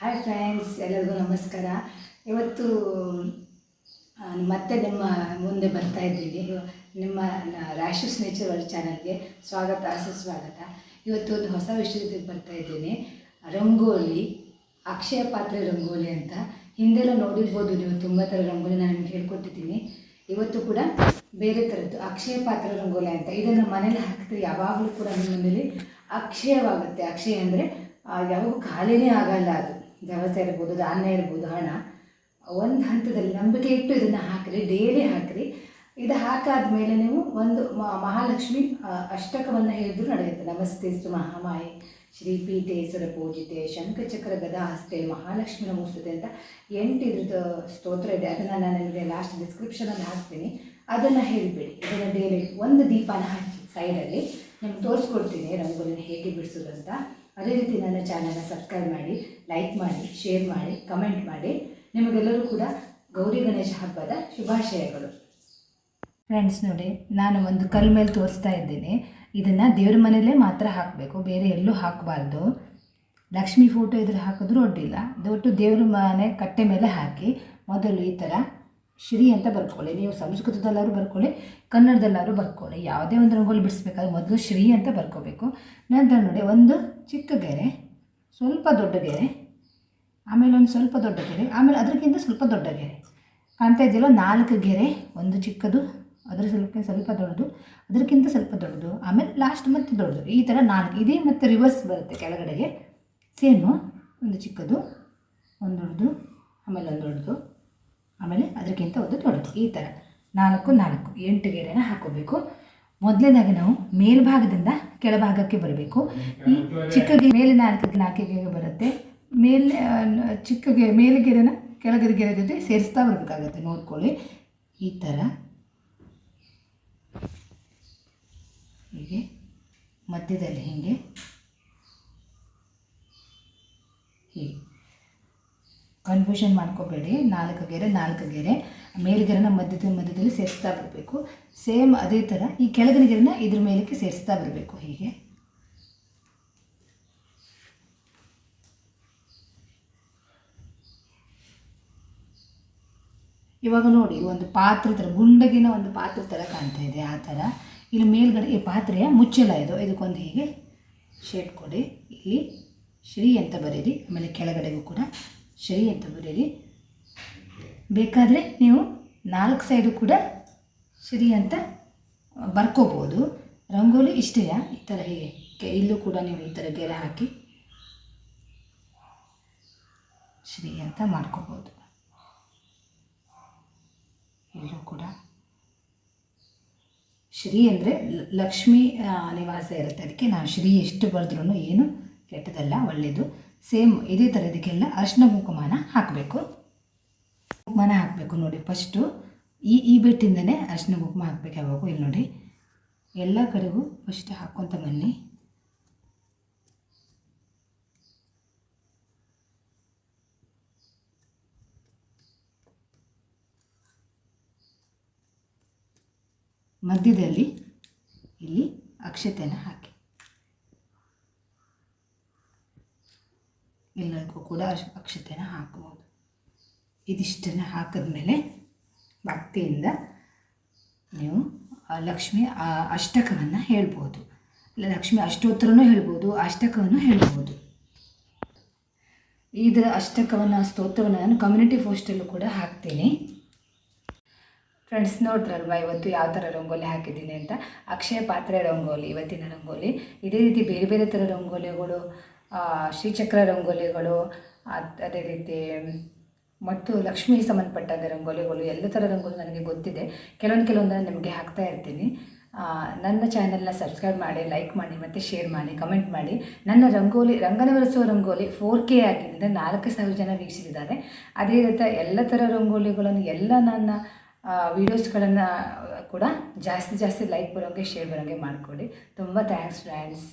Hi friends, ಎಲ್ಲರಿಗೂ ನಮಸ್ಕಾರ. ಇವತ್ತು ಮತ್ತೆ ನಿಮ್ಮ ಮುಂದೆ ಬರ್ತಾ ಇದ್ದೀನಿ. ನಿಮ್ಮ ರ್ಯಾಷಸ್ ನೇಚರ್ ವರ್ಲ್ಡ್ ಚಾನಲ್ಗೆ ಸ್ವಾಗತ, ಸುಸ್ವಾಗತ. ಇವತ್ತು ಒಂದು ಹೊಸ ವಿಷಯಕ್ಕೆ ಬರ್ತಾ ಇದ್ದೀನಿ. ರಂಗೋಲಿ, ಅಕ್ಷಯ ಪಾತ್ರೆ ರಂಗೋಲಿ ಅಂತ. ಹಿಂದೆಲ್ಲ ನೋಡಿರ್ಬೋದು ನೀವು, ತುಂಬ ಥರ ರಂಗೋಲಿ ನಾನು ನಿಮ್ಗೆ ಹೇಳ್ಕೊಟ್ಟಿದ್ದೀನಿ. ಇವತ್ತು ಕೂಡ ಬೇರೆ ಥರದ್ದು ಅಕ್ಷಯ ಪಾತ್ರೆ ರಂಗೋಲಿ ಅಂತ. ಇದನ್ನು ಮನೇಲಿ ಹಾಕಿದ್ರೆ ಯಾವಾಗಲೂ ಕೂಡ ನಿಮ್ಮ ಮನೇಲಿ ಅಕ್ಷಯವಾಗುತ್ತೆ. ಅಕ್ಷಯ ಅಂದರೆ ಯಾವಾಗೂ ಖಾಲಿನೇ ಆಗಲ್ಲ. ಅದು ದವಸ ಇರ್ಬೋದು, ಧಾನ್ಯ ಇರ್ಬೋದು, ಹಣ ಒಂದು ಹಂತದಲ್ಲಿ ನಂಬಿಕೆ ಇಟ್ಟು ಇದನ್ನು ಹಾಕಿರಿ, ಡೈಲಿ ಹಾಕಿರಿ. ಇದು ಹಾಕಾದ ಮೇಲೆ ನೀವು ಒಂದು ಮಹಾಲಕ್ಷ್ಮಿ ಅಷ್ಟಕವನ್ನು ಹೇಳಿದ್ರು ನಡೆಯುತ್ತೆ. ನಮಸ್ತೆಸ್ತು ಮಹಾಮಾಯೆ ಶ್ರೀಪೀಠೇಶ್ವರ ಪೂಜಿತೆ ಶಂಖಚಕ್ರ ಗದಾ ಹಸ್ತೆ ಮಹಾಲಕ್ಷ್ಮಿ ನಮೋಸ್ತುತೆ ಅಂತ 8 ಇದ್ರದ್ದು ಸ್ತೋತ್ರ ಇದೆ. ಅದನ್ನು ನಾನು ನಿಮಗೆ ಲಾಸ್ಟ್ ಡಿಸ್ಕ್ರಿಪ್ಷನಲ್ಲಿ ಹಾಕ್ತೀನಿ. ಅದನ್ನು ಹೇಳಿಬಿಡಿ. ಇದನ್ನು ಡೈಲಿ ಒಂದು ದೀಪನ ಹಾಕಿ ಸೈಡಲ್ಲಿ ನಿಮ್ಗೆ ತೋರಿಸ್ಕೊಡ್ತೀನಿ ರಂಗೋಲಿನ ಹೇಗೆ ಬಿಡಿಸೋದು ಅಂತ. ಅದೇ ರೀತಿ ನನ್ನ ಚಾನಲ್ನ ಸಬ್ಸ್ಕ್ರೈಬ್ ಮಾಡಿ, ಲೈಕ್ ಮಾಡಿ, ಶೇರ್ ಮಾಡಿ, ಕಮೆಂಟ್ ಮಾಡಿ. ನಿಮಗೆಲ್ಲರೂ ಕೂಡ ಗೌರಿ ಗಣೇಶ ಹಬ್ಬದ ಶುಭಾಶಯಗಳು. ಫ್ರೆಂಡ್ಸ್ ನೋಡಿ, ನಾನು ಒಂದು ಕಲ್ ಮೇಲೆ ತೋರಿಸ್ತಾ ಇದ್ದೀನಿ. ಇದನ್ನು ದೇವ್ರ ಮನೆಯಲ್ಲೇ ಮಾತ್ರ ಹಾಕಬೇಕು, ಬೇರೆ ಎಲ್ಲೂ ಹಾಕಬಾರ್ದು. ಲಕ್ಷ್ಮೀ ಫೋಟೋ ಇದ್ರೆ ಹಾಕಿದ್ರೂ ಅಡ್ಡಿಲ್ಲ. ದೊಡ್ಡ ದೇವ್ರ ಮನೆ ಕಟ್ಟೆ ಮೇಲೆ ಹಾಕಿ ಮೊದಲು ಈ ಥರ ಶ್ರೀ ಅಂತ ಬರ್ಕೊಳ್ಳಿ. ನೀವು ಸಂಸ್ಕೃತದಲ್ಲಾದ್ರೂ ಬರ್ಕೊಳ್ಳಿ, ಕನ್ನಡದಲ್ಲಾದ್ರೂ ಬರ್ಕೊಳ್ಳಿ. ಯಾವುದೇ ಒಂದು ರಂಗೋಲಿ ಬಿಡಿಸ್ಬೇಕಾದ್ರೆ ಮೊದಲು ಶ್ರೀ ಅಂತ ಬರ್ಕೋಬೇಕು. ನಂತರ ನೋಡಿ, ಒಂದು ಚಿಕ್ಕ ಗೆರೆ, ಸ್ವಲ್ಪ ದೊಡ್ಡ ಗೆರೆ, ಆಮೇಲೆ ಒಂದು ಸ್ವಲ್ಪ ದೊಡ್ಡ ಗೆರೆ, ಆಮೇಲೆ ಅದಕ್ಕಿಂತ ಸ್ವಲ್ಪ ದೊಡ್ಡ ಗೆರೆ. ಕಾಣ್ತಾ ಇದೆಯಲ್ಲ, 4 ಗೆರೆ. ಒಂದು ಚಿಕ್ಕದು, ಅದರ ಸ್ವಲ್ಪ ದೊಡ್ಡದು, ಅದಕ್ಕಿಂತ ಸ್ವಲ್ಪ ದೊಡ್ಡದು, ಆಮೇಲೆ ಲಾಸ್ಟ್ ಮತ್ತು ದೊಡ್ಡದು. ಈ ಥರ 4 ಇದೇ ಮತ್ತು ರಿವರ್ಸ್ ಬರುತ್ತೆ ಕೆಳಗಡೆಗೆ. ಸೇಮು, ಒಂದು ಚಿಕ್ಕದು, ಒಂದು ದೊಡ್ಡದು, ಆಮೇಲೆ ಒಂದು ದೊಡ್ಡದು, ಆಮೇಲೆ ಅದಕ್ಕಿಂತ ಒಂದು ದೊಡ್ಡದು. ಈ ಥರ 8 ಗೆರೆನ ಹಾಕೋಬೇಕು. ಮೊದಲನೇದಾಗಿ ನಾವು ಮೇಲ್ಭಾಗದಿಂದ ಕೆಳಭಾಗಕ್ಕೆ ಬರಬೇಕು. ಈ ಚಿಕ್ಕ ಗೆರೆ ಮೇಲೆ 4 ಗೆರೆ ಬರುತ್ತೆ. ಮೇಲೆ ಮೇಲೆ ಗೆರೆನ ಕೆಳಗದ ಗೆರೆ ಜೊತೆ ಸೇರಿಸ್ತಾ ಬರಬೇಕಾಗತ್ತೆ. ನೋಡ್ಕೊಳ್ಳಿ, ಈ ಥರ ಹೀಗೆ ಮಧ್ಯದಲ್ಲಿ ಹೀಗೆ ಹೀಗೆ ಕನ್ಫ್ಯೂಷನ್ ಮಾಡ್ಕೋಬೇಡಿ. 4 ಗೆರೆ ಮೇಲ್ಗೆರೆನ ಮಧ್ಯದಲ್ಲಿ ಸೇರಿಸ್ತಾ ಬರಬೇಕು. ಸೇಮ್ ಅದೇ ಥರ ಈ ಕೆಳಗಿನ ಗೆರೆನ ಇದ್ರ ಮೇಲಕ್ಕೆ ಸೇರಿಸ್ತಾ ಬರಬೇಕು. ಹೀಗೆ ಇವಾಗ ನೋಡಿ, ಒಂದು ಪಾತ್ರೆ ಥರ, ಗುಂಡಗಿನ ಒಂದು ಪಾತ್ರೆ ಥರ ಕಾಣ್ತಾ ಇದೆ. ಆ ಥರ ಇಲ್ಲಿ ಮೇಲ್ಗಡೆ ಈ ಪಾತ್ರೆಯ ಮುಚ್ಚಳ ಇದು. ಇದಕ್ಕೊಂದು ಹೀಗೆ ಶೇಪ್ ಕೊಡಿ. ಇಲ್ಲಿ ಶ್ರೀ ಅಂತ ಬರೀರಿ, ಆಮೇಲೆ ಕೆಳಗಡೆಗೂ ಕೂಡ ಶ್ರೀ ಅಂತ ಬರೀರಿ. ಬೇಕಾದರೆ ನೀವು 4 ಸೈಡು ಕೂಡ ಶ್ರೀ ಅಂತ ಬರ್ಕೋಬೋದು. ರಂಗೋಲಿ ಇಷ್ಟೇ. ಈ ಥರ ಹೀಗೆ ಇಲ್ಲೂ ಕೂಡ ನೀವು ಈ ಥರ ಗೆರೆ ಹಾಕಿ ಶ್ರೀ ಅಂತ ಮಾಡ್ಕೋಬೋದು. ಇಲ್ಲೂ ಕೂಡ ಶ್ರೀ ಅಂದರೆ ಲಕ್ಷ್ಮೀ ನಿವಾಸ ಇರುತ್ತೆ. ಅದಕ್ಕೆ ನಾವು ಶ್ರೀ ಎಷ್ಟು ಬರೆದ್ರೂ ಏನು ಕೆಟ್ಟದಲ್ಲ, ಒಳ್ಳೆಯದು. ಸೇಮ್ ಇದೇ ಥರ ಇದಕ್ಕೆಲ್ಲ ಅರಿಶಿನ ಕುಂಕುಮನ ಹಾಕಬೇಕು. ಕುಂಕುಮನ ಹಾಕಬೇಕು. ನೋಡಿ, ಫಸ್ಟು ಈ ಬೆಟ್ಟಿಂದನೇ ಅರಿಶಿನ ಕುಂಕುಮ ಹಾಕಬೇಕು ಯಾವಾಗೂ. ಇಲ್ಲಿ ನೋಡಿ, ಎಲ್ಲ ಕಡೆಗೂ ಫಸ್ಟ್ ಹಾಕ್ಕೊತ ಬನ್ನಿ. ಮಧ್ಯದಲ್ಲಿ ಇಲ್ಲಿ ಅಕ್ಷತೆಯನ್ನು ಹಾಕಿ. ಎಲ್ಲರಿಗೂ ಕೂಡ ಅಕ್ಷತೆಯನ್ನು ಹಾಕಬಹುದು. ಇದಿಷ್ಟನ್ನು ಹಾಕಿದ್ಮೇಲೆ ಭಕ್ತಿಯಿಂದ ನೀವು ಲಕ್ಷ್ಮಿ ಅಷ್ಟಕವನ್ನು ಹೇಳ್ಬೋದು. ಲಕ್ಷ್ಮಿ ಅಷ್ಟೋತ್ತರನೂ ಹೇಳ್ಬೋದು, ಅಷ್ಟಕವನ್ನು ಹೇಳ್ಬೋದು. ಇದರ ಅಷ್ಟಕವನ್ನು, ಸ್ತೋತ್ರವನ್ನು ನಾನು ಕಮ್ಯುನಿಟಿ ಪೋಸ್ಟಲ್ಲೂ ಕೂಡ ಹಾಕ್ತೀನಿ. ಫ್ರೆಂಡ್ಸ್, ನೋಡ್ರಲ್ವ ಇವತ್ತು ಯಾವ ಥರ ರಂಗೋಲಿ ಹಾಕಿದ್ದೀನಿ ಅಂತ. ಅಕ್ಷಯ ಪಾತ್ರೆ ರಂಗೋಲಿ ಇವತ್ತಿನ ರಂಗೋಲಿ. ಇದೇ ರೀತಿ ಬೇರೆ ಬೇರೆ ಥರ ರಂಗೋಲಿಗಳು, ಶ್ರೀಚಕ್ರ ರಂಗೋಲಿಗಳು, ಅದೇ ರೀತಿ ಮತ್ತು ಲಕ್ಷ್ಮಿಗೆ ಸಂಬಂಧಪಟ್ಟಾಗ ರಂಗೋಲಿಗಳು, ಎಲ್ಲ ಥರ ರಂಗೋಲಿ ನನಗೆ ಗೊತ್ತಿದೆ. ಕೆಲವೊಂದನ್ನು ನಿಮಗೆ ಹಾಕ್ತಾ ಇರ್ತೀನಿ. ನನ್ನ ಚಾನಲ್ನ ಸಬ್ಸ್ಕ್ರೈಬ್ ಮಾಡಿ, ಲೈಕ್ ಮಾಡಿ, ಮತ್ತು ಶೇರ್ ಮಾಡಿ, ಕಮೆಂಟ್ ಮಾಡಿ. ನನ್ನ ರಂಗನವರಿಸುವ ರಂಗೋಲಿ 4K ಆಗಿದೆ. 4,000 ಜನ ವೀಕ್ಷಿಸಿದ್ದಾರೆ. ಅದೇ ರೀತಿ ಎಲ್ಲ ಥರ ರಂಗೋಲಿಗಳನ್ನು, ಎಲ್ಲ ನನ್ನ ವೀಡಿಯೋಸ್ಗಳನ್ನು ಕೂಡ ಜಾಸ್ತಿ ಲೈಕ್ ಬರೋಂಗೆ, ಶೇರ್ ಬರೋಂಗೆ ಮಾಡಿಕೊಡಿ. ತುಂಬ ಥ್ಯಾಂಕ್ಸ್ ಫ್ರೆಂಡ್ಸ್.